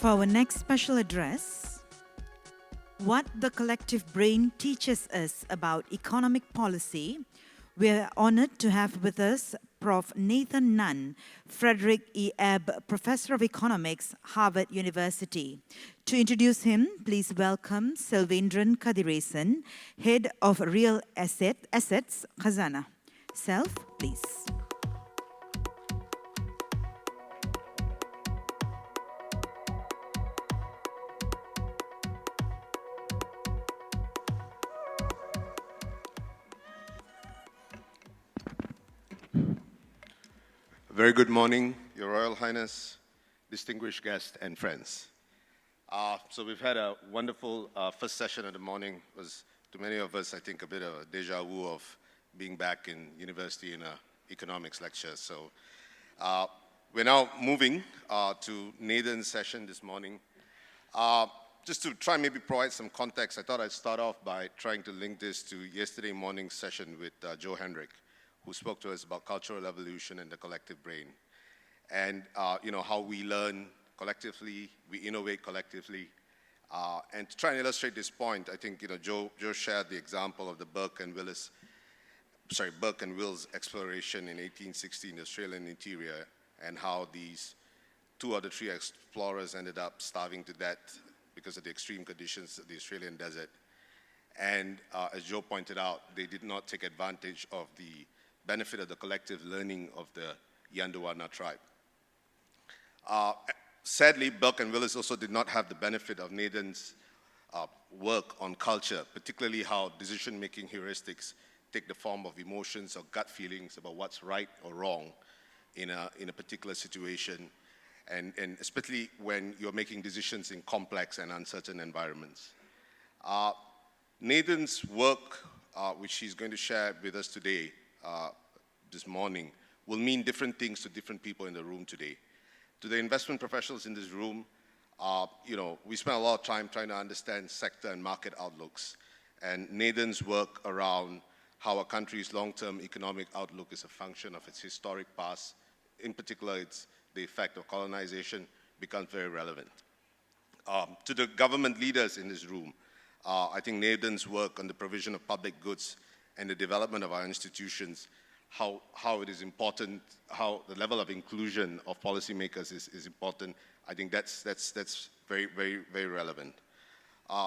For our next special address, what the collective brain teaches us about economic policy, we are honored to have with us Prof. Nathan Nunn, Frederick E. Ebb Professor of Economics, Harvard University. To introduce him, please welcome Selvendran Kadiresan, Head of Real Assets, Khazanah. Self, please. Very good morning, Your Royal Highness, distinguished guests, and friends. So we've had a wonderful first session of the morning. It was, to many of us, I think, a bit of a deja vu of being back in university in an economics lecture. So we're now moving to Nathan's session this morning. Just to try and maybe provide some context, I thought I'd start off by trying to link this to yesterday morning's session with Joe Hendrick, who spoke to us about cultural evolution and the collective brain. And how we learn collectively, we innovate collectively. And to try and illustrate this point, I think Joe shared the example of the Burke and Wills exploration in 1860 in the Australian interior, and how these two of the three explorers ended up starving to death because of the extreme conditions of the Australian desert. And as Joe pointed out, they did not take advantage of the benefit of the collective learning of the Yandhuana tribe. Sadly, Burke and Willis also did not have the benefit of Nathan's work on culture, particularly how decision-making heuristics take the form of emotions or gut feelings about what's right or wrong in a particular situation, and especially when you're making decisions in complex and uncertain environments. Nathan's work, which he's going to share with us today, this morning, will mean different things to different people in the room today. To the investment professionals in this room, we spent a lot of time trying to understand sector and market outlooks, and Nathan's work around how a country's long-term economic outlook is a function of its historic past, in particular it's the effect of colonization, becomes very relevant. To the government leaders in this room, I think Nathan's work on the provision of public goods and the development of our institutions, how it is important, how the level of inclusion of policymakers is important, I think that's very, very, very relevant.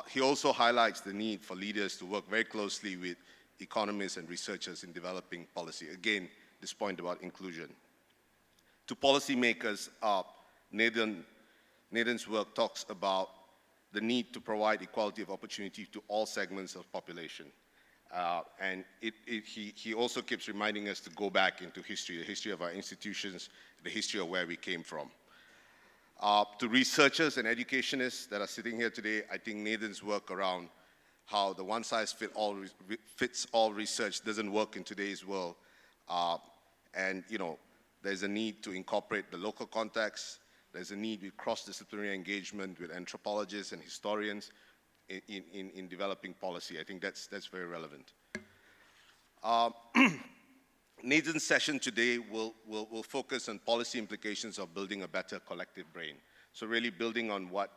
He also highlights the need for leaders to work very closely with economists and researchers in developing policy. Again, this point about inclusion. To policymakers, Nathan's work talks about the need to provide equality of opportunity to all segments of population. And he also keeps reminding us to go back into history, the history of our institutions, the history of where we came from. To researchers and educationists that are sitting here today, I think Nathan's work around how the one-size-fits-all research doesn't work in today's world. And there's a need to incorporate the local context. There's a need with cross-disciplinary engagement with anthropologists and historians in developing policy. I think that's very relevant. Nathan's session today will focus on policy implications of building a better collective brain. So really building on what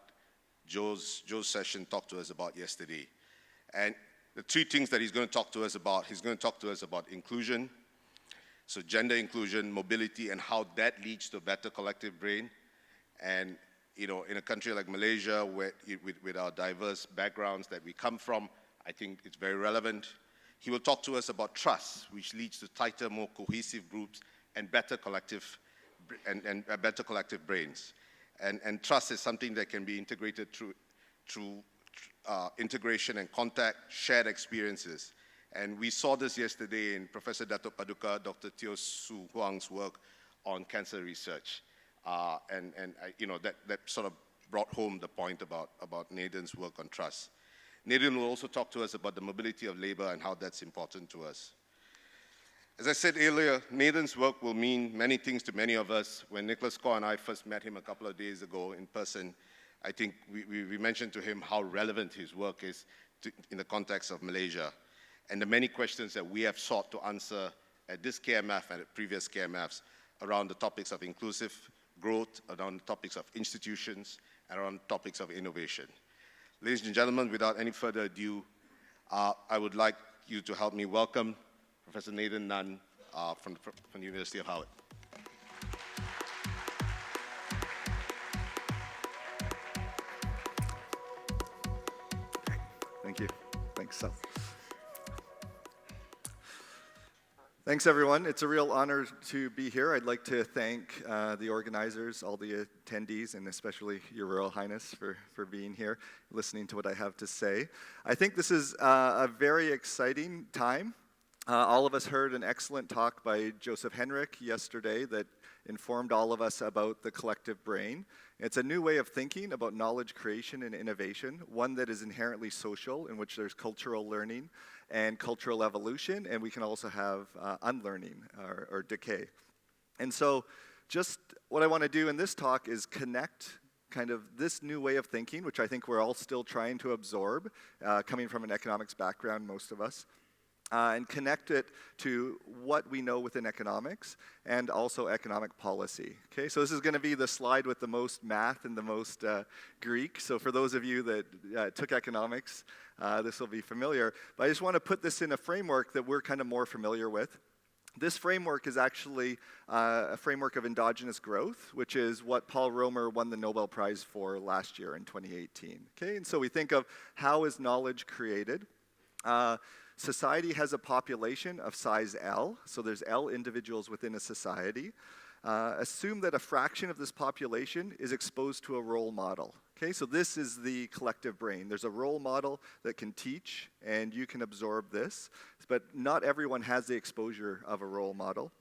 Joe's session talked to us about yesterday. And the three things that he's going to talk to us about inclusion, so gender inclusion, mobility, and how that leads to a better collective brain. And in a country like Malaysia, where with our diverse backgrounds that we come from, I think it's very relevant. He will talk to us about trust, which leads to tighter, more cohesive groups and better collective brains. And trust is something that can be integrated through integration and contact, shared experiences. And we saw this yesterday in Professor Dato' Paduka, Dr. Teo Su Huang's work on cancer research. That sort of brought home the point about Nathan's work on trust. Nathan will also talk to us about the mobility of labor and how that's important to us. As I said earlier, Nathan's work will mean many things to many of us. When Nicholas Kaur and I first met him a couple of days ago in person, I think we mentioned to him how relevant his work is in the context of Malaysia, and the many questions that we have sought to answer at this KMF and at previous KMFs around the topics of inclusive growth, around the topics of institutions, and around topics of innovation. Ladies and gentlemen, without any further ado, I would like you to help me welcome Professor Nathan Nunn from the University of Howard. Thank you. Thanks, Sal. Thanks, everyone. It's a real honor to be here. I'd like to thank the organizers, all the attendees, and especially Your Royal Highness for being here, listening to what I have to say. I think this is a very exciting time. All of us heard an excellent talk by Joseph Henrich yesterday that informed all of us about the collective brain. It's a new way of thinking about knowledge creation and innovation, one that is inherently social, in which there's cultural learning and cultural evolution, and we can also have unlearning or decay. And so just what I want to do in this talk is connect kind of this new way of thinking, which I think we're all still trying to absorb, coming from an economics background, most of us, and connect it to what we know within economics and also economic policy. Okay, so this is going to be the slide with the most math and the most Greek. So for those of you that took economics, this will be familiar. But I just want to put this in a framework that we're kind of more familiar with. This framework is actually a framework of endogenous growth, which is what Paul Romer won the Nobel Prize for last year in 2018. Okay, and so we think of how is knowledge created. Society has a population of size L, so there's L individuals within a society. Assume that a fraction of this population is exposed to a role model. Okay, so this is the collective brain. There's a role model that can teach, and you can absorb this, but not everyone has the exposure of a role model.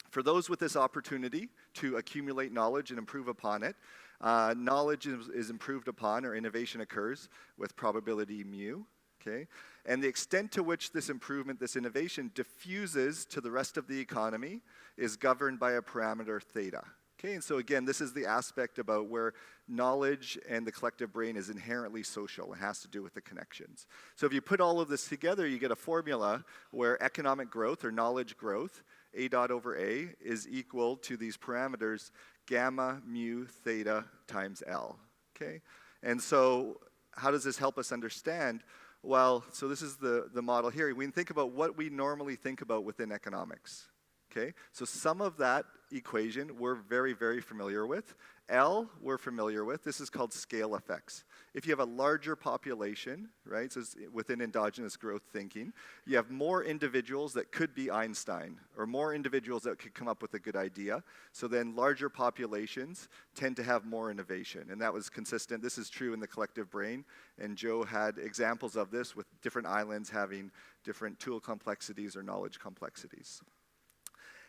For those with this opportunity to accumulate knowledge and improve upon it, knowledge is improved upon, or innovation occurs, with probability mu. Okay? And the extent to which this improvement, this innovation, diffuses to the rest of the economy is governed by a parameter theta. Okay? And so again, this is the aspect about where knowledge and the collective brain is inherently social. It has to do with the connections. So if you put all of this together, you get a formula where economic growth or knowledge growth, A dot over A, is equal to these parameters gamma, mu, theta times L. Okay? And so how does this help us understand? Well, so this is the model here. We can think about what we normally think about within economics. Okay? So some of that equation we're very, very familiar with. L, we're familiar with. This is called scale effects. If you have a larger population, right, so it's within endogenous growth thinking, you have more individuals that could be Einstein, or more individuals that could come up with a good idea. So then larger populations tend to have more innovation. And that was consistent. This is true in the collective brain. And Joe had examples of this with different islands having different tool complexities or knowledge complexities.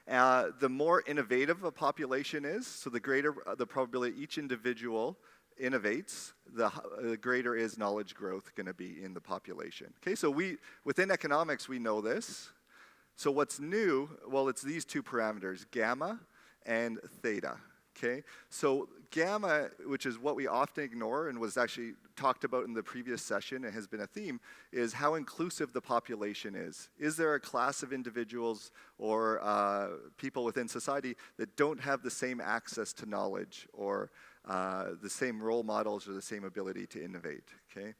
The more innovative a population is, so the greater the probability each individual innovates, the greater is knowledge growth going to be in the population. Okay, so within economics, we know this. So what's new? Well, it's these two parameters, gamma and theta. Okay, so gamma, which is what we often ignore and was actually talked about in the previous session and has been a theme, is how inclusive the population is. Is there a class of individuals or people within society that don't have the same access to knowledge or the same role models or the same ability to innovate? Okay.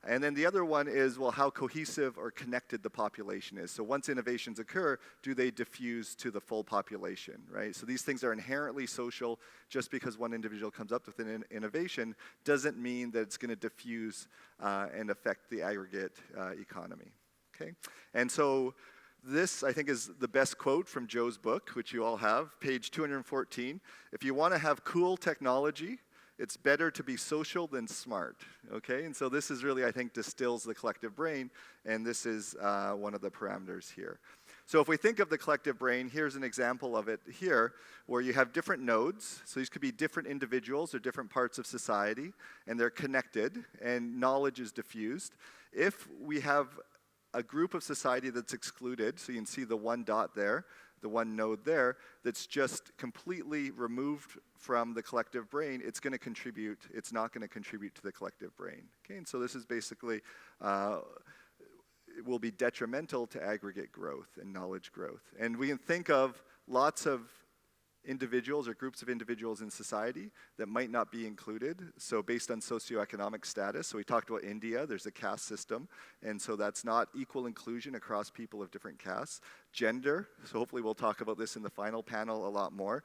And then the other one is, well, how cohesive or connected the population is. So once innovations occur, do they diffuse to the full population, right? So these things are inherently social. Just because one individual comes up with an innovation doesn't mean that it's going to diffuse and affect the aggregate economy, okay? And so this, I think, is the best quote from Joe's book, which you all have, page 214. If you want to have cool technology, it's better to be social than smart, okay? And so this is really, I think, distills the collective brain, and this is one of the parameters here. So if we think of the collective brain, here's an example of it here, where you have different nodes. So these could be different individuals or different parts of society, and they're connected, and knowledge is diffused. If we have a group of society that's excluded, so you can see the one dot there, the one node there, that's just completely removed from the collective brain, it's going to contribute, it's not going to contribute to the collective brain. Okay, and so this is basically, it will be detrimental to aggregate growth and knowledge growth. And we can think of lots of individuals or groups of individuals in society that might not be included, so based on socioeconomic status. So we talked about India, there's a caste system, and so that's not equal inclusion across people of different castes. Gender, so hopefully we'll talk about this in the final panel a lot more.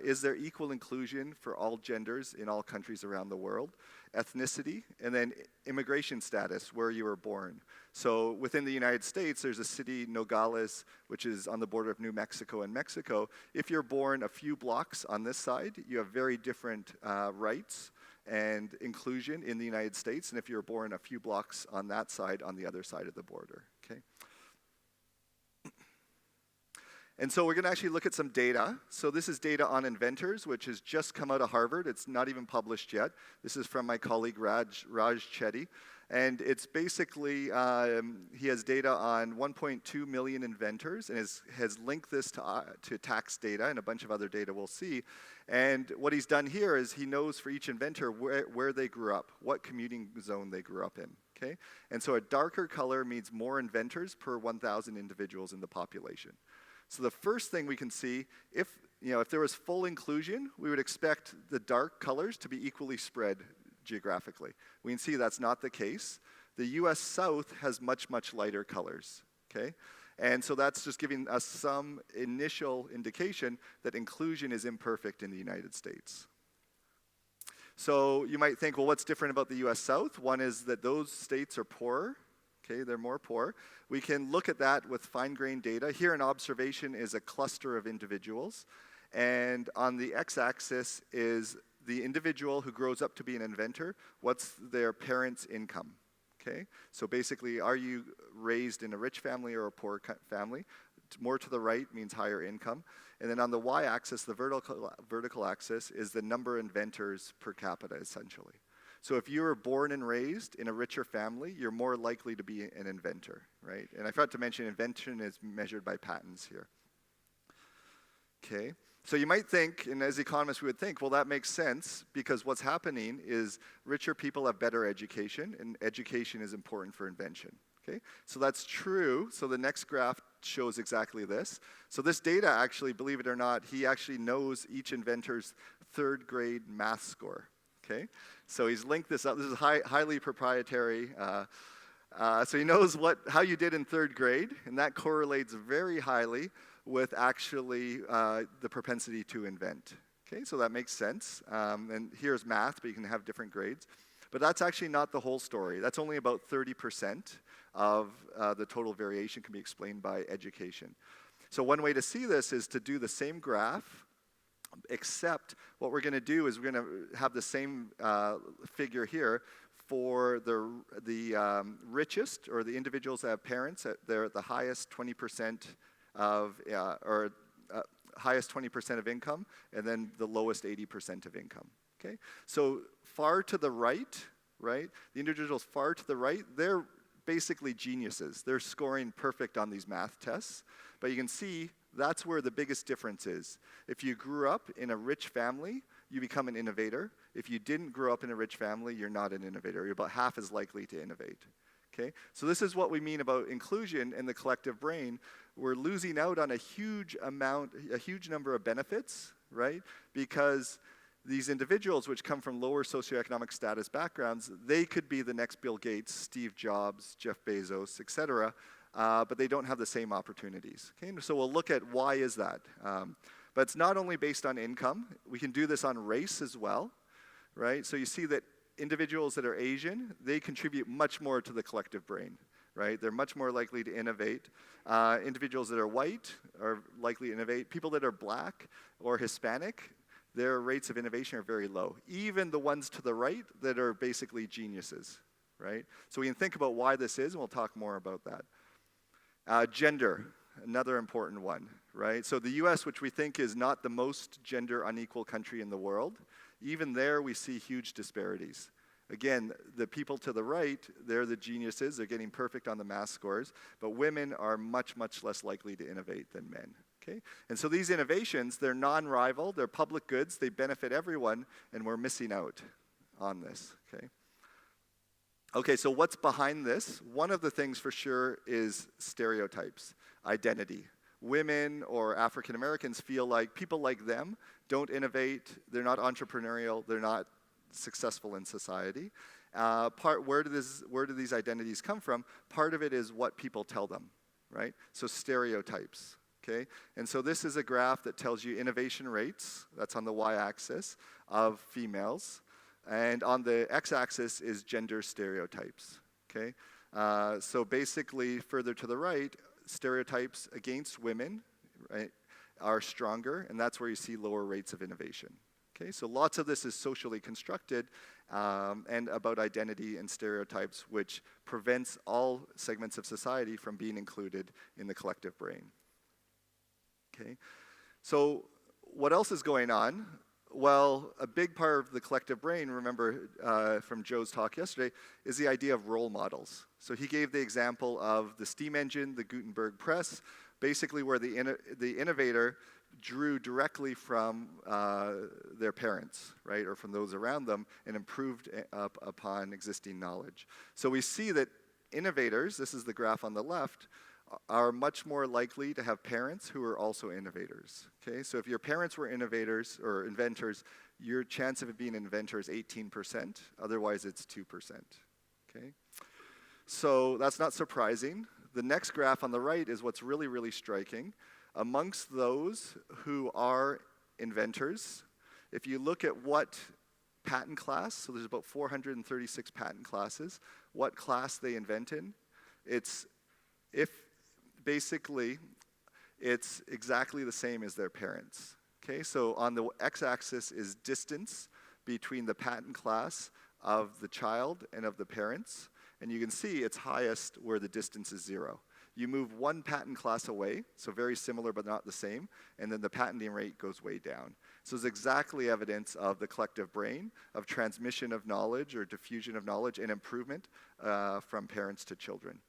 Is there equal inclusion for all genders in all countries around the world? Ethnicity, and then immigration status, where you were born. So within the United States, there's a city, Nogales, which is on the border of New Mexico and Mexico. If you're born a few blocks on this side, you have very different rights and inclusion in the United States, and if you're born a few blocks on that side, on the other side of the border, okay? And so we're going to actually look at some data. So this is data on inventors, which has just come out of Harvard. It's not even published yet. This is from my colleague Raj Chetty. And it's basically, he has data on 1.2 million inventors and has linked this to tax data and a bunch of other data we'll see. And what he's done here is he knows for each inventor where they grew up, what commuting zone they grew up in. Okay? And so a darker color means more inventors per 1,000 individuals in the population. So the first thing we can see, if there was full inclusion, we would expect the dark colors to be equally spread geographically. We can see that's not the case. The US South has much, much lighter colors, okay? And so that's just giving us some initial indication that inclusion is imperfect in the United States. So you might think, well, what's different about the US South? One is that those states are poorer. Okay, they're more poor. We can look at that with fine-grained data. Here an observation is a cluster of individuals. And on the x-axis is the individual who grows up to be an inventor. What's their parents' income? Okay, so basically, are you raised in a rich family or a poor family? More to the right means higher income. And then on the y-axis, the vertical axis, is the number of inventors per capita, essentially. So if you were born and raised in a richer family, you're more likely to be an inventor, right? And I forgot to mention invention is measured by patents here. Okay, so you might think, and as economists we would think, well, that makes sense because what's happening is richer people have better education, and education is important for invention. Okay, so that's true. So the next graph shows exactly this. So this data actually, believe it or not, he actually knows each inventor's third grade math score. Okay, so he's linked this up. This is highly proprietary. So he knows how you did in third grade, and that correlates very highly with actually the propensity to invent. Okay, so that makes sense. And here's math, but you can have different grades. But that's actually not the whole story. That's only about 30% of the total variation can be explained by education. So one way to see this is to do the same graph, except what we're going to do is we're going to have the same figure here for the richest, or the individuals that have parents. They're at the highest 20% of, highest 20% of income, and then the lowest 80% of income. Okay, so far to the right, the individuals far to the right, they're basically geniuses. They're scoring perfect on these math tests, but you can see that's where the biggest difference is. If you grew up in a rich family, you become an innovator. If you didn't grow up in a rich family, you're not an innovator. You're about half as likely to innovate. Okay? So this is what we mean about inclusion in the collective brain. We're losing out on a huge number of benefits, right? Because these individuals, which come from lower socioeconomic status backgrounds, they could be the next Bill Gates, Steve Jobs, Jeff Bezos, et cetera, but they don't have the same opportunities. Okay? So we'll look at why is that. But it's not only based on income. We can do this on race as well, right? So you see that individuals that are Asian, they contribute much more to the collective brain, right? They're much more likely to innovate. Individuals that are white are likely to innovate. People that are black or Hispanic, their rates of innovation are very low. Even the ones to the right that are basically geniuses, right? So we can think about why this is, and we'll talk more about that. Gender, another important one, right? So the US, which we think is not the most gender unequal country in the world, even there we see huge disparities. Again, the people to the right, they're the geniuses, they're getting perfect on the math scores, but women are much, much less likely to innovate than men. Okay? And so these innovations, they're non-rival, they're public goods, they benefit everyone, and we're missing out on this. Okay? Okay, so what's behind this? One of the things for sure is stereotypes, identity. women or African Americans feel like people like them don't innovate, they're not entrepreneurial, they're not successful in society. Where do these identities come from? Part of it is what people tell them, right? So stereotypes, okay? And so this is a graph that tells you innovation rates, that's on the y-axis, of females. And on the x-axis is gender stereotypes, okay? So basically, further to the right, stereotypes against women, right, are stronger, and that's where you see lower rates of innovation. Okay, so lots of this is socially constructed and about identity and stereotypes, which prevents all segments of society from being included in the collective brain. Okay, so what else is going on? Well, a big part of the collective brain, remember from Joe's talk yesterday, is the idea of role models. So he gave the example of the steam engine, the Gutenberg press, basically where the innovator drew directly from their parents, right, or from those around them, and improved upon existing knowledge. So we see that innovators, this is the graph on the left, are much more likely to have parents who are also innovators, okay? So if your parents were innovators or inventors, your chance of it being an inventor is 18%, otherwise it's 2%, okay? So that's not surprising. The next graph on the right is what's really, really striking. Amongst those who are inventors, if you look at what patent class, so there's about 436 patent classes, what class they invent in, basically, it's exactly the same as their parents. Okay, so on the x-axis is distance between the patent class of the child and of the parents, and you can see it's highest where the distance is 0. You move one patent class away, so very similar but not the same, and then the patenting rate goes way down. So it's exactly evidence of the collective brain, of transmission of knowledge or diffusion of knowledge and improvement from parents to children.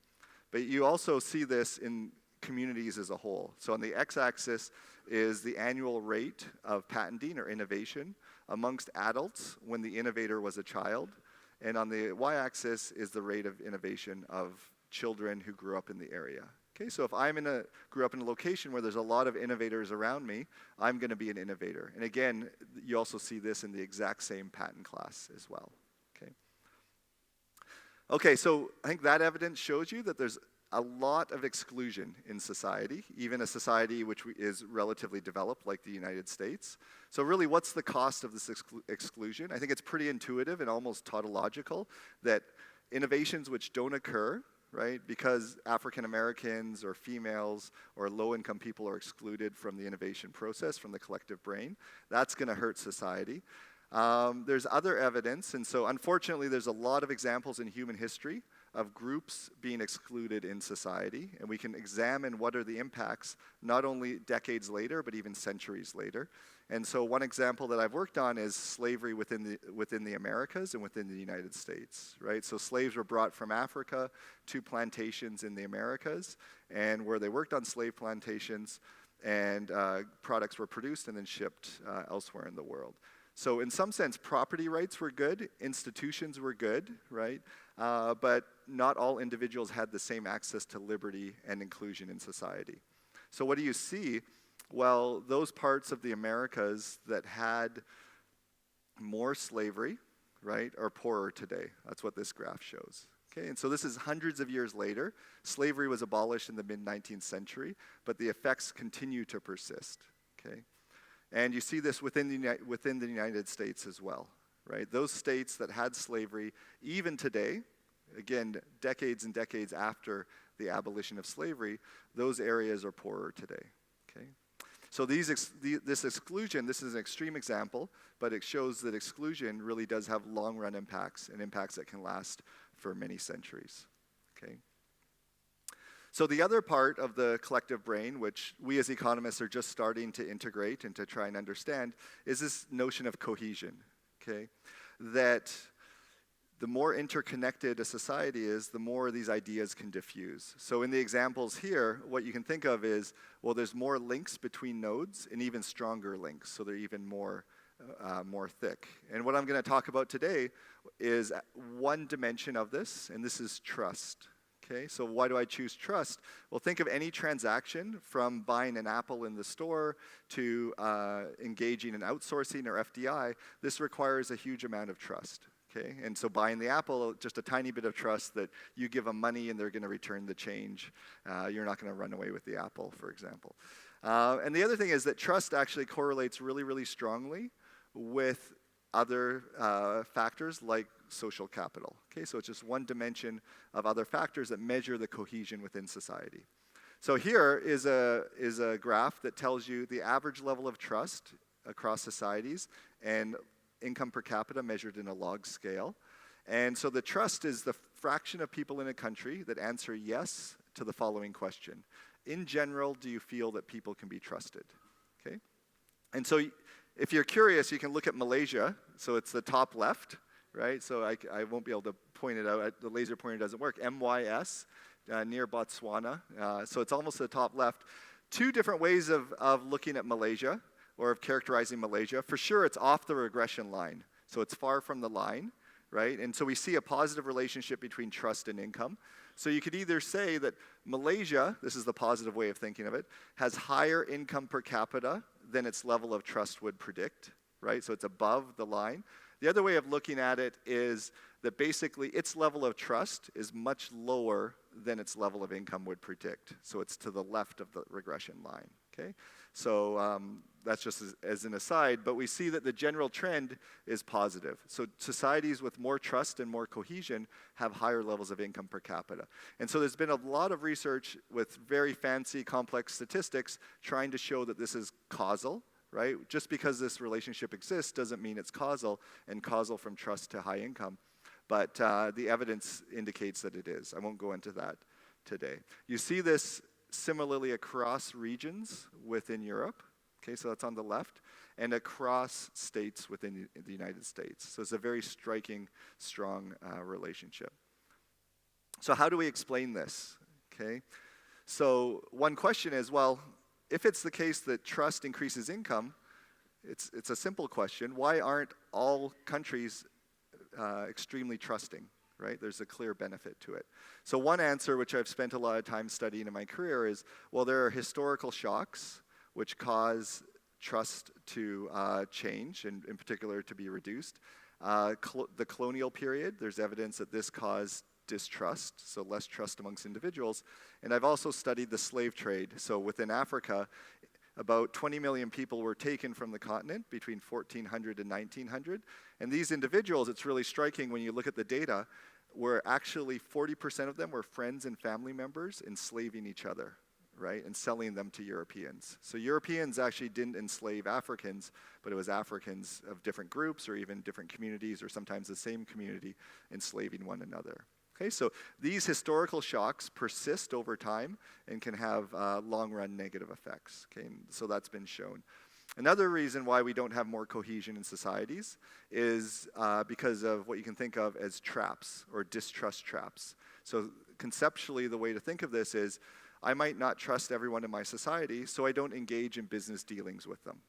But you also see this in communities as a whole. So on the x-axis is the annual rate of patenting or innovation amongst adults when the innovator was a child. And on the y-axis is the rate of innovation of children who grew up in the area. Okay, so if grew up in a location where there's a lot of innovators around me, I'm going to be an innovator. And again, you also see this in the exact same patent class as well. Okay, so I think that evidence shows you that there's a lot of exclusion in society, even a society which is relatively developed like the United States. So really, what's the cost of this exclusion? I think it's pretty intuitive and almost tautological that innovations which don't occur, right, because African Americans or females or low-income people are excluded from the innovation process, from the collective brain, that's going to hurt society. There's other evidence, and so unfortunately there's a lot of examples in human history of groups being excluded in society, and we can examine what are the impacts not only decades later, but even centuries later. And so one example that I've worked on is slavery within the Americas and within the United States, right? So slaves were brought from Africa to plantations in the Americas, and where they worked on slave plantations, and products were produced and then shipped elsewhere in the world. So in some sense, property rights were good, institutions were good, right? But not all individuals had the same access to liberty and inclusion in society. So what do you see? Well, those parts of the Americas that had more slavery, right, are poorer today. That's what this graph shows. Okay, and so this is hundreds of years later. Slavery was abolished in the mid-19th century, but the effects continue to persist, okay? And you see this within the United States as well, right? Those states that had slavery, even today, again, decades and decades after the abolition of slavery, those areas are poorer today, okay? So this exclusion, this is an extreme example, but it shows that exclusion really does have long-run impacts, and impacts that can last for many centuries, okay? So the other part of the collective brain, which we as economists are just starting to integrate and to try and understand, is this notion of cohesion, okay? That the more interconnected a society is, the more these ideas can diffuse. So in the examples here, what you can think of is, well, there's more links between nodes and even stronger links, so they're even more thick. And what I'm going to talk about today is one dimension of this, and this is trust. Okay, so why do I choose trust? Well, think of any transaction from buying an apple in the store to engaging in outsourcing or FDI. This requires a huge amount of trust. Okay, and so buying the apple, just a tiny bit of trust that you give them money and they're going to return the change. You're not going to run away with the apple, for example. And the other thing is that trust actually correlates really, really strongly with other factors like social capital. Okay, so it's just one dimension of other factors that measure the cohesion within society. So here is a graph that tells you the average level of trust across societies and income per capita measured in a log scale. And so the trust is the fraction of people in a country that answer yes to the following question. In general, do you feel that people can be trusted? Okay? And so if you're curious, you can look at Malaysia. So it's the top left, right? So I won't be able to point it out. The laser pointer doesn't work. MYS, near Botswana. So it's almost the top left. Two different ways of looking at Malaysia, or of characterizing Malaysia. For sure, it's off the regression line. So it's far from the line, right? And so we see a positive relationship between trust and income. So you could either say that Malaysia, this is the positive way of thinking of it, has higher income per capita than its level of trust would predict, right? So it's above the line. The other way of looking at it is that basically its level of trust is much lower than its level of income would predict. So it's to the left of the regression line, okay? So that's just as an aside, but we see that the general trend is positive. So societies with more trust and more cohesion have higher levels of income per capita. And so there's been a lot of research with very fancy, complex statistics trying to show that this is causal, right? Just because this relationship exists doesn't mean it's causal, and causal from trust to high income. But the evidence indicates that it is. I won't go into that today. You see this similarly across regions within Europe. Okay, so that's on the left, and across states within the United States. So it's a very striking, strong relationship. So how do we explain this? Okay, so one question is, well, if it's the case that trust increases income, it's a simple question. Why aren't all countries extremely trusting? Right? There's a clear benefit to it. So one answer, which I've spent a lot of time studying in my career, is, well, there are historical shocks which cause trust to change, and in particular to be reduced. The colonial period, there's evidence that this caused distrust, so less trust amongst individuals. And I've also studied the slave trade. So within Africa, about 20 million people were taken from the continent between 1400 and 1900. And these individuals, it's really striking when you look at the data, were actually 40% of them were friends and family members enslaving each other, right, and selling them to Europeans. So Europeans actually didn't enslave Africans, but it was Africans of different groups or even different communities or sometimes the same community enslaving one another. Okay, so these historical shocks persist over time and can have long-run negative effects. Okay, and so that's been shown. Another reason why we don't have more cohesion in societies is because of what you can think of as traps or distrust traps. So conceptually, the way to think of this is, I might not trust everyone in my society, so I don't engage in business dealings with them.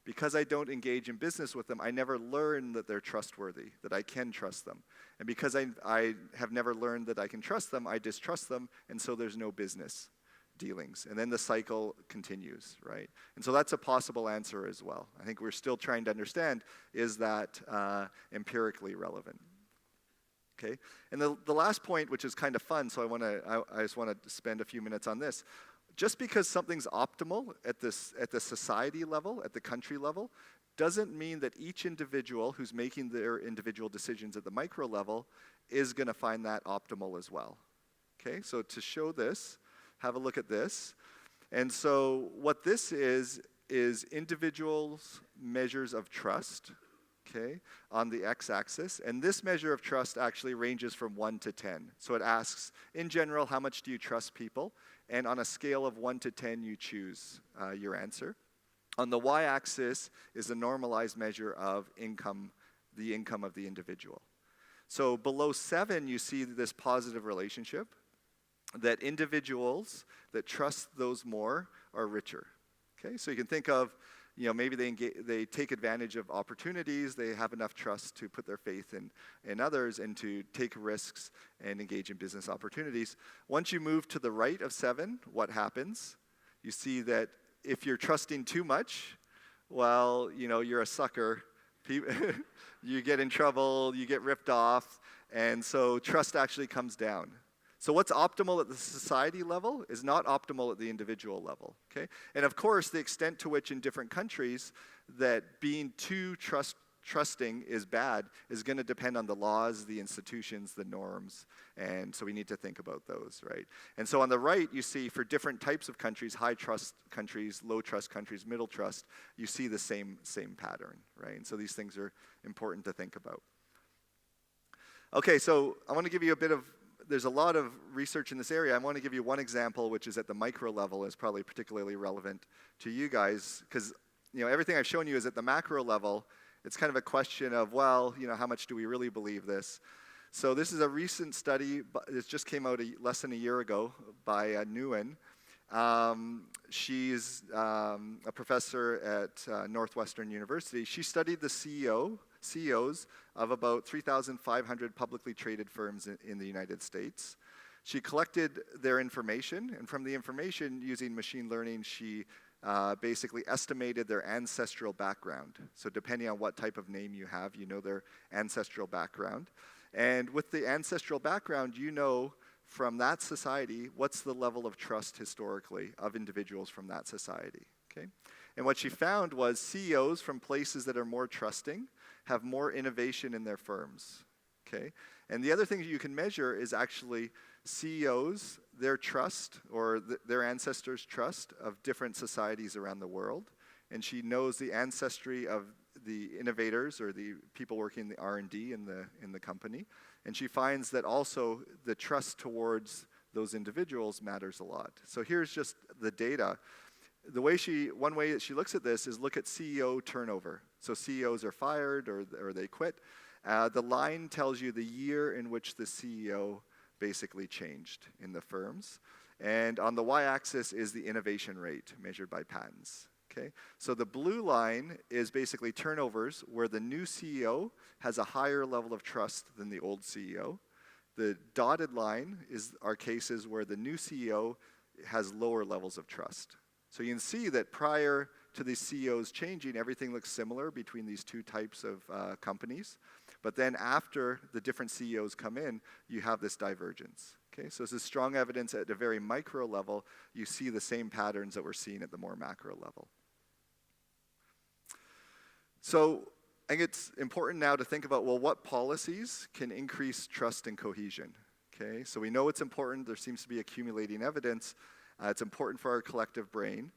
Because I don't engage in business with them, I never learn that they're trustworthy, that I can trust them. And because I have never learned that I can trust them, I distrust them, and so there's no business dealings. And then the cycle continues, right? And so that's a possible answer as well. I think we're still trying to understand, is that empirically relevant? Okay, and the last point, which is kind of fun, so I just want to spend a few minutes on this. Just because something's optimal at the society level, at the country level, doesn't mean that each individual who's making their individual decisions at the micro level is going to find that optimal as well. Okay, so to show this, have a look at this. And so what this is individuals' measures of trust, okay, on the x-axis. And this measure of trust actually ranges from 1 to 10. So it asks, in general, how much do you trust people? And on a scale of 1 to 10, you choose your answer. On the y-axis is a normalized measure of income, the income of the individual. So below 7, you see this positive relationship, that individuals that trust those more are richer. Okay, so you can think of, maybe they take advantage of opportunities, they have enough trust to put their faith in others and to take risks and engage in business opportunities. Once you move to the right of 7, what happens? You see that if you're trusting too much, well, you're a sucker. You get in trouble, you get ripped off, and so trust actually comes down. So what's optimal at the society level is not optimal at the individual level, okay? And of course, the extent to which in different countries that being too trusting is bad is going to depend on the laws, the institutions, the norms, and so we need to think about those, right? And so on the right, you see for different types of countries, high trust countries, low trust countries, middle trust, you see the same pattern, right? And so these things are important to think about. Okay, so I want to give you there's a lot of research in this area. I want to give you one example, which is at the micro level, is probably particularly relevant to you guys, because everything I've shown you is at the macro level. It's kind of a question of, well, how much do we really believe this? So this is a recent study. It just came out less than a year ago by Nunn. She's a professor at Northwestern University. She studied the CEOs of about 3,500 publicly traded firms in the United States. She collected their information, and from the information, using machine learning, she basically estimated their ancestral background. So depending on what type of name you have, their ancestral background. And with the ancestral background, from that society, what's the level of trust historically of individuals from that society, okay? And what she found was CEOs from places that are more trusting have more innovation in their firms, okay? And the other thing you can measure is actually CEOs, their trust, or their ancestors' trust of different societies around the world. And she knows the ancestry of the innovators or the people working in the R&D in the company. And she finds that also the trust towards those individuals matters a lot. So here's just the data. One way that she looks at this is look at CEO turnover. So CEOs are fired or they quit. The line tells you the year in which the CEO basically changed in the firms. And on the y-axis is the innovation rate measured by patents. Okay? So the blue line is basically turnovers where the new CEO has a higher level of trust than the old CEO. The dotted line are cases where the new CEO has lower levels of trust. So you can see that prior to the CEOs changing, everything looks similar between these two types of companies. But then after the different CEOs come in, you have this divergence. Okay? So this is strong evidence at a very micro level. You see the same patterns that we're seeing at the more macro level. So I think it's important now to think about, well, what policies can increase trust and cohesion? Okay? So we know it's important. There seems to be accumulating evidence. It's important for our collective brain.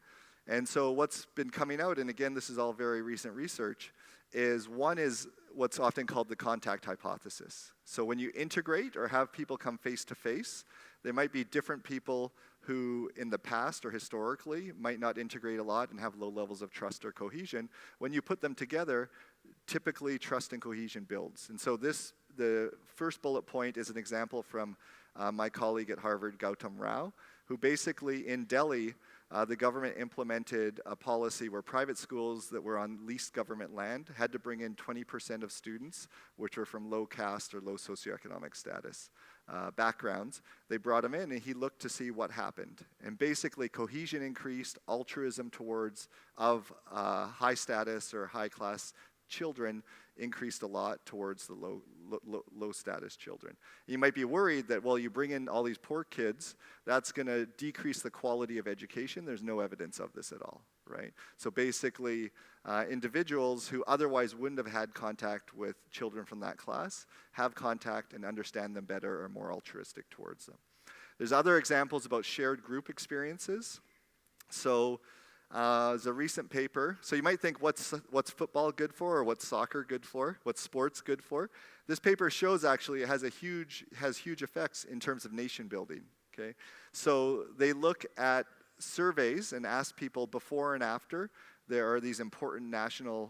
And so what's been coming out, and again, this is all very recent research, is one is what's often called the contact hypothesis. So when you integrate or have people come face to face, there might be different people who in the past or historically might not integrate a lot and have low levels of trust or cohesion. When you put them together, typically trust and cohesion builds. And so the first bullet point is an example from my colleague at Harvard, Gautam Rao, who basically in Delhi, the government implemented a policy where private schools that were on leased government land had to bring in 20% of students which were from low caste or low socioeconomic status backgrounds. They brought him in and he looked to see what happened. And basically cohesion increased, altruism towards high status or high class children increased a lot towards the low status children. You might be worried that, well, you bring in all these poor kids, that's going to decrease the quality of education. There's no evidence of this at all, right? So basically, individuals who otherwise wouldn't have had contact with children from that class have contact and understand them better or are more altruistic towards them. There's other examples about shared group experiences. So there's a recent paper. So you might think, what's football good for, or what's soccer good for? What's sports good for? This paper shows actually it has huge effects in terms of nation building. Okay, so they look at surveys and ask people before and after there are these important national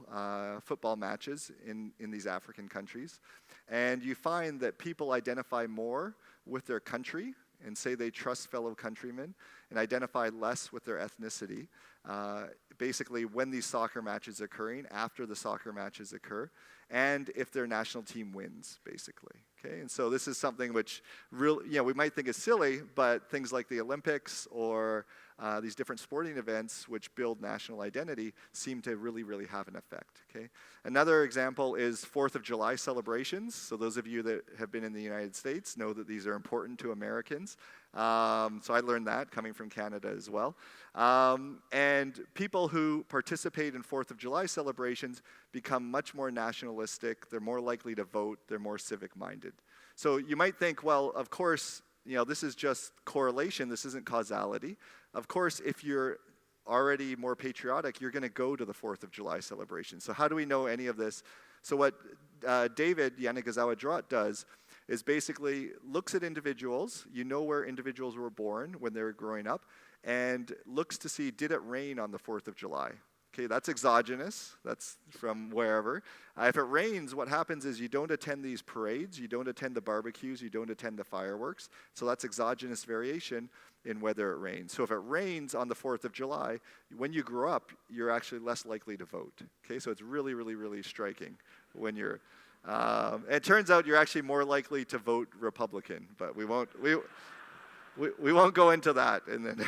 football matches in these African countries, and you find that people identify more with their country and say they trust fellow countrymen and identify less with their ethnicity basically when these soccer matches are occurring, after the soccer matches occur, and if their national team wins, basically. Okay, and so this is something which we might think is silly, but things like the Olympics or these different sporting events which build national identity seem to really, really have an effect. Okay, another example is 4th of July celebrations. So those of you that have been in the United States know that these are important to Americans. So I learned that coming from Canada as well. And people who participate in 4th of July celebrations become much more nationalistic. They're more likely to vote. They're more civic-minded. So you might think, well, of course, this is just correlation. This isn't causality. Of course, if you're already more patriotic, you're going to go to the 4th of July celebration. So how do we know any of this? So what David Yanagazawa-Drott does is basically looks at individuals, where individuals were born when they were growing up, and looks to see, did it rain on the 4th of July? Okay, that's exogenous, that's from wherever. If it rains, what happens is you don't attend these parades, you don't attend the barbecues, you don't attend the fireworks, so that's exogenous variation in whether it rains. So if it rains on the 4th of July, when you grow up, you're actually less likely to vote. Okay, so it's really, really, really striking when you're it turns out you're actually more likely to vote Republican, but we won't go into that. And then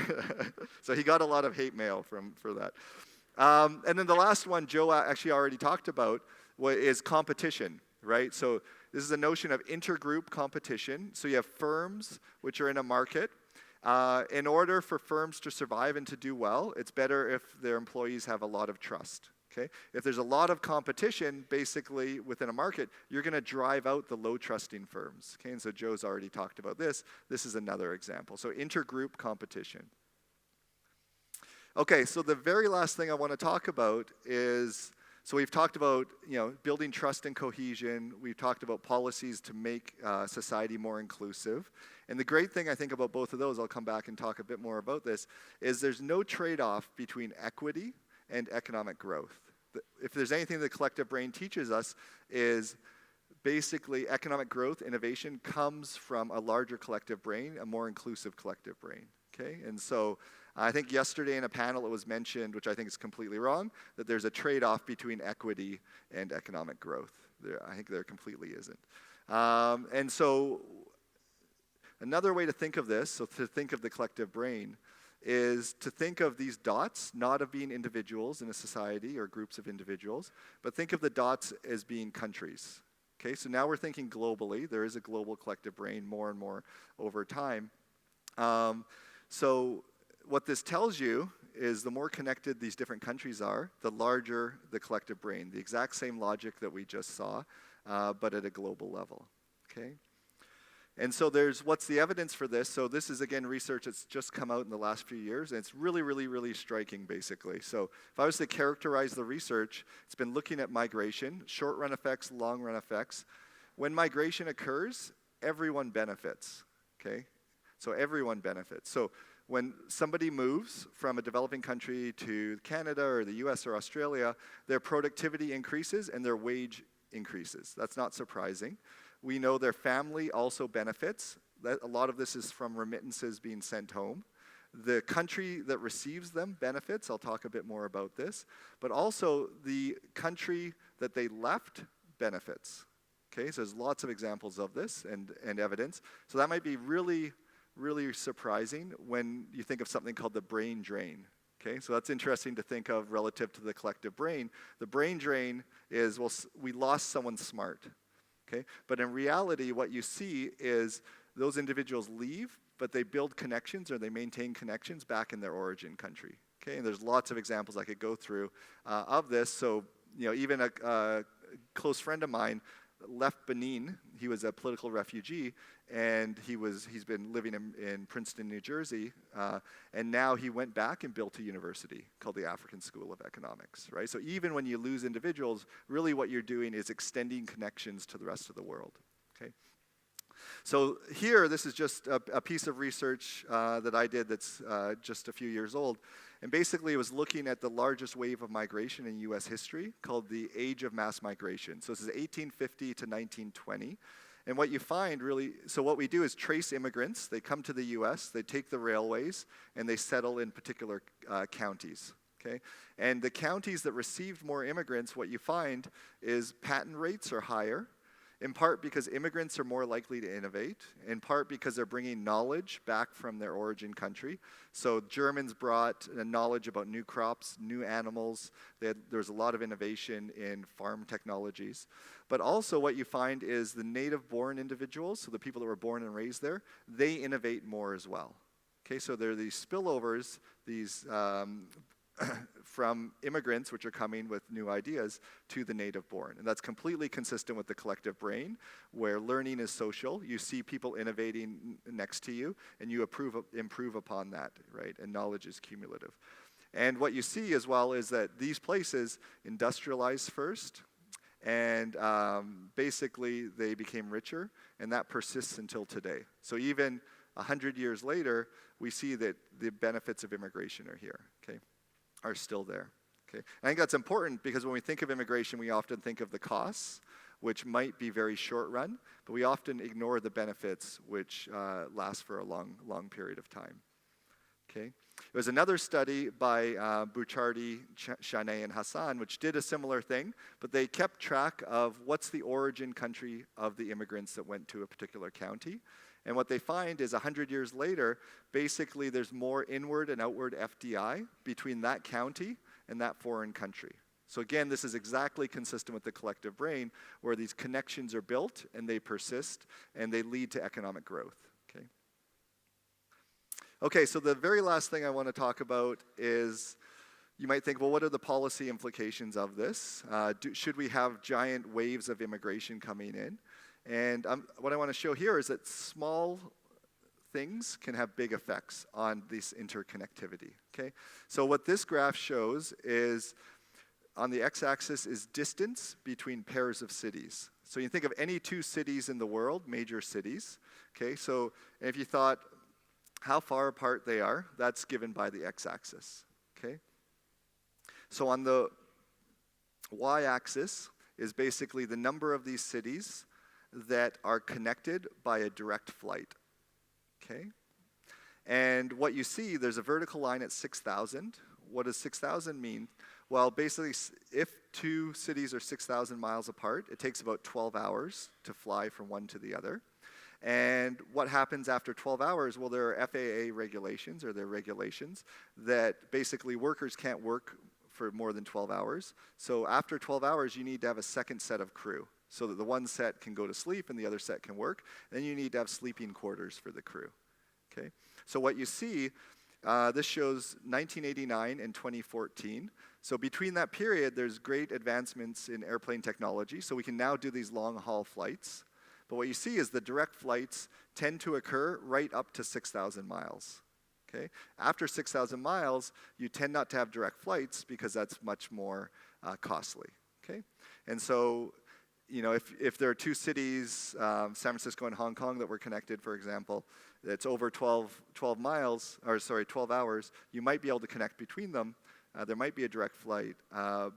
so he got a lot of hate mail for that. And then the last one Joe actually already talked about is competition, right? So this is a notion of intergroup competition. So you have firms which are in a market. In order for firms to survive and to do well, it's better if their employees have a lot of trust. Okay? If there's a lot of competition, basically, within a market, you're going to drive out the low-trusting firms. Okay? And so Joe's already talked about this. This is another example. So intergroup competition. Okay, so the very last thing I want to talk about is, so we've talked about building trust and cohesion. We've talked about policies to make society more inclusive. And the great thing I think about both of those, I'll come back and talk a bit more about this, is there's no trade-off between equity and economic growth. If there's anything the collective brain teaches us is basically economic growth, innovation comes from a larger collective brain, a more inclusive collective brain. Okay, and so I think yesterday in a panel it was mentioned, which I think is completely wrong, that there's a trade-off between equity and economic growth. I think there completely isn't. And so another way to think of this, so to think of the collective brain, is to think of these dots not of being individuals in a society or groups of individuals, but think of the dots as being countries. Okay, so now we're thinking globally. There is a global collective brain more and more over time. So what this tells you is the more connected these different countries are, the larger the collective brain. The exact same logic that we just saw, but at a global level. Okay. And so what's the evidence for this? So this is, again, research that's just come out in the last few years, and it's really, really, really striking, basically. So if I was to characterize the research, it's been looking at migration, short-run effects, long-run effects. When migration occurs, everyone benefits, okay? So everyone benefits. So when somebody moves from a developing country to Canada or the US or Australia, their productivity increases and their wage increases. That's not surprising. We know their family also benefits. A lot of this is from remittances being sent home. The country that receives them benefits. I'll talk a bit more about this. But also the country that they left benefits. Okay, so there's lots of examples of this and evidence. So that might be really, really surprising when you think of something called the brain drain. Okay, so that's interesting to think of relative to the collective brain. The brain drain is, well, we lost someone smart. Okay? But in reality, what you see is those individuals leave, but they build connections or they maintain connections back in their origin country. Okay? And there's lots of examples I could go through of this. So, even a close friend of mine left Benin. He was a political refugee, and he's been living in Princeton, New Jersey, and now he went back and built a university called the African School of Economics, right? So even when you lose individuals, really what you're doing is extending connections to the rest of the world, okay? So here, this is just a piece of research that I did that's just a few years old. And basically, it was looking at the largest wave of migration in U.S. history called the Age of Mass Migration. So this is 1850 to 1920. And what you find really, so what we do is trace immigrants. They come to the U.S., they take the railways, and they settle in particular counties. Okay? And the counties that received more immigrants, what you find is patent rates are higher, in part because immigrants are more likely to innovate, in part because they're bringing knowledge back from their origin country. So Germans brought knowledge about new crops, new animals. There was a lot of innovation in farm technologies. But also what you find is the native-born individuals, so the people that were born and raised there, they innovate more as well. Okay, so there are these spillovers, these from immigrants, which are coming with new ideas, to the native-born. And that's completely consistent with the collective brain, where learning is social. You see people innovating next to you, and you improve upon that, right? And knowledge is cumulative. And what you see as well is that these places industrialized first, and basically they became richer, and that persists until today. So even 100 years later, we see that the benefits of immigration are here, okay? Are still there. Okay? I think that's important because when we think of immigration, we often think of the costs, which might be very short run, but we often ignore the benefits, which last for a long, long period of time. Okay? There was another study by Bouchardi, Chanet, and Hassan, which did a similar thing, but they kept track of what's the origin country of the immigrants that went to a particular county. And what they find is 100 years later, basically there's more inward and outward FDI between that county and that foreign country. So again, this is exactly consistent with the collective brain, where these connections are built and they persist and they lead to economic growth. Okay, okay, so the very last thing I want to talk about is, you might think, well, what are the policy implications of this? Should we have giant waves of immigration coming in? And what I want to show here is that small things can have big effects on this interconnectivity, okay? So what this graph shows is, on the x-axis is distance between pairs of cities. So you think of any two cities in the world, major cities, okay? So if you thought how far apart they are, that's given by the x-axis, okay? So on the y-axis is basically the number of these cities that are connected by a direct flight, okay? And what you see, there's a vertical line at 6,000. What does 6,000 mean? Well, basically, if two cities are 6,000 miles apart, it takes about 12 hours to fly from one to the other. And what happens after 12 hours? Well, there are FAA regulations, or there are regulations, that basically workers can't work for more than 12 hours. So after 12 hours, you need to have a second set of crew, so that the one set can go to sleep and the other set can work. Then you need to have sleeping quarters for the crew, okay? So what you see, this shows 1989 and 2014. So between that period, there's great advancements in airplane technology, so we can now do these long-haul flights. But what you see is the direct flights tend to occur right up to 6,000 miles, okay? After 6,000 miles, you tend not to have direct flights because that's much more costly, okay? And so, you know, if there are two cities, San Francisco and Hong Kong, that were connected, for example, that's over 12 hours, you might be able to connect between them. There might be a direct flight,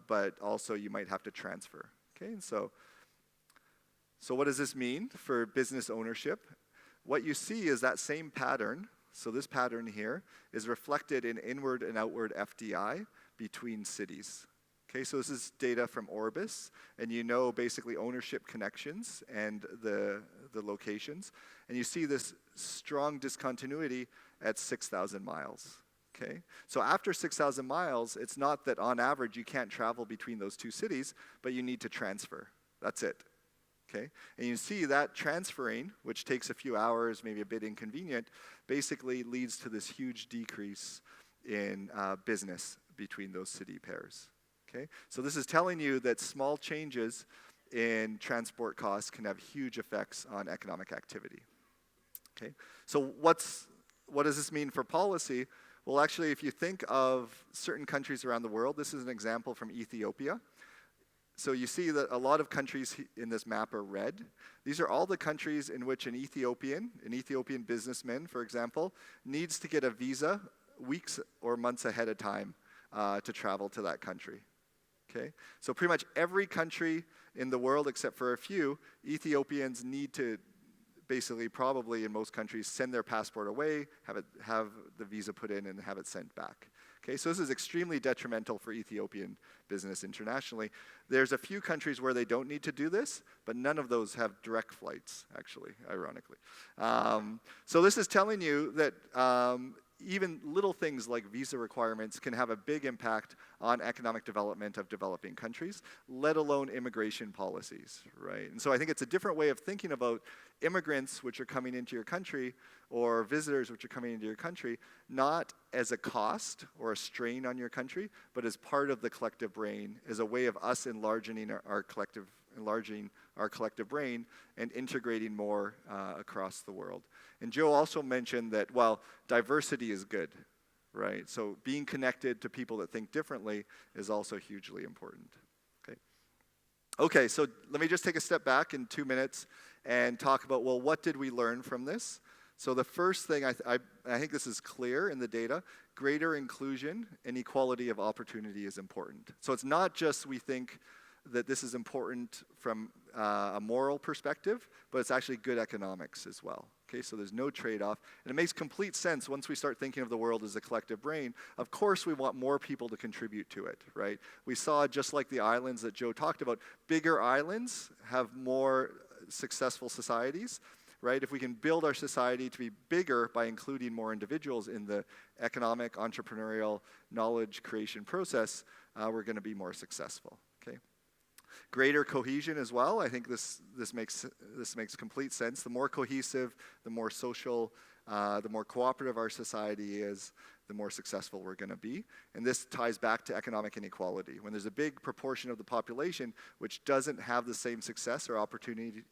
but also you might have to transfer, okay? And so what does this mean for business ownership? What you see is that same pattern. So this pattern here is reflected in inward and outward FDI between cities. Okay, so this is data from Orbis, and you know basically ownership connections and the locations. And you see this strong discontinuity at 6,000 miles. Okay, so after 6,000 miles, it's not that on average you can't travel between those two cities, but you need to transfer. That's it. Okay, and you see that transferring, which takes a few hours, maybe a bit inconvenient, basically leads to this huge decrease in business between those city pairs. Okay, so this is telling you that small changes in transport costs can have huge effects on economic activity. Okay, so what does this mean for policy? Well, actually, if you think of certain countries around the world, this is an example from Ethiopia. So you see that a lot of countries in this map are red. These are all the countries in which an Ethiopian businessman, for example, needs to get a visa weeks or months ahead of time to travel to that country. Okay? So pretty much every country in the world, except for a few, Ethiopians need to basically, probably in most countries, send their passport away, have the visa put in, and have it sent back. Okay, so this is extremely detrimental for Ethiopian business internationally. There's a few countries where they don't need to do this, but none of those have direct flights, actually, ironically. So this is telling you that even little things like visa requirements can have a big impact on economic development of developing countries, let alone immigration policies, right? And so I think it's a different way of thinking about immigrants which are coming into your country or visitors which are coming into your country, not as a cost or a strain on your country, but as part of the collective brain, as a way of us enlarging our collective brain and integrating more across the world. And Joe also mentioned that, well, diversity is good, right? So being connected to people that think differently is also hugely important. Okay, so let me just take a step back in 2 minutes and talk about, well, what did we learn from this? So the first thing, I think this is clear in the data, greater inclusion and equality of opportunity is important. So it's not just we think that this is important from a moral perspective, but it's actually good economics as well. Okay, so there's no trade-off. And it makes complete sense once we start thinking of the world as a collective brain. Of course, we want more people to contribute to it, right? We saw, just like the islands that Joe talked about, bigger islands have more successful societies, right? If we can build our society to be bigger by including more individuals in the economic, entrepreneurial, knowledge creation process, we're going to be more successful, okay? Greater cohesion as well. I think this makes complete sense. The more cohesive, the more social, the more cooperative our society is, the more successful we're going to be. And this ties back to economic inequality. When there's a big proportion of the population which doesn't have the same success or opportunity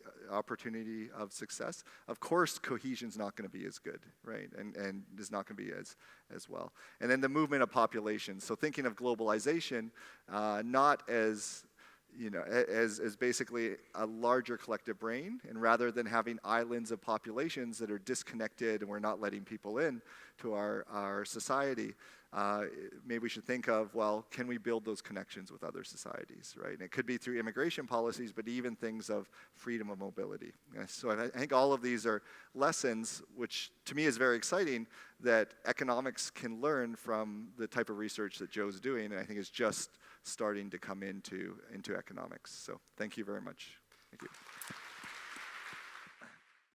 of success, of course cohesion's not going to be as good, right? And is not going to be as well. And then the movement of population. So thinking of globalization, not as as basically a larger collective brain, and rather than having islands of populations that are disconnected and we're not letting people in to our society, maybe we should think of, well, can we build those connections with other societies, right? And it could be through immigration policies, but even things of freedom of mobility. So I think all of these are lessons, which to me is very exciting, that economics can learn from the type of research that Joe's doing, and I think is just starting to come into economics. So thank you very much. Thank you.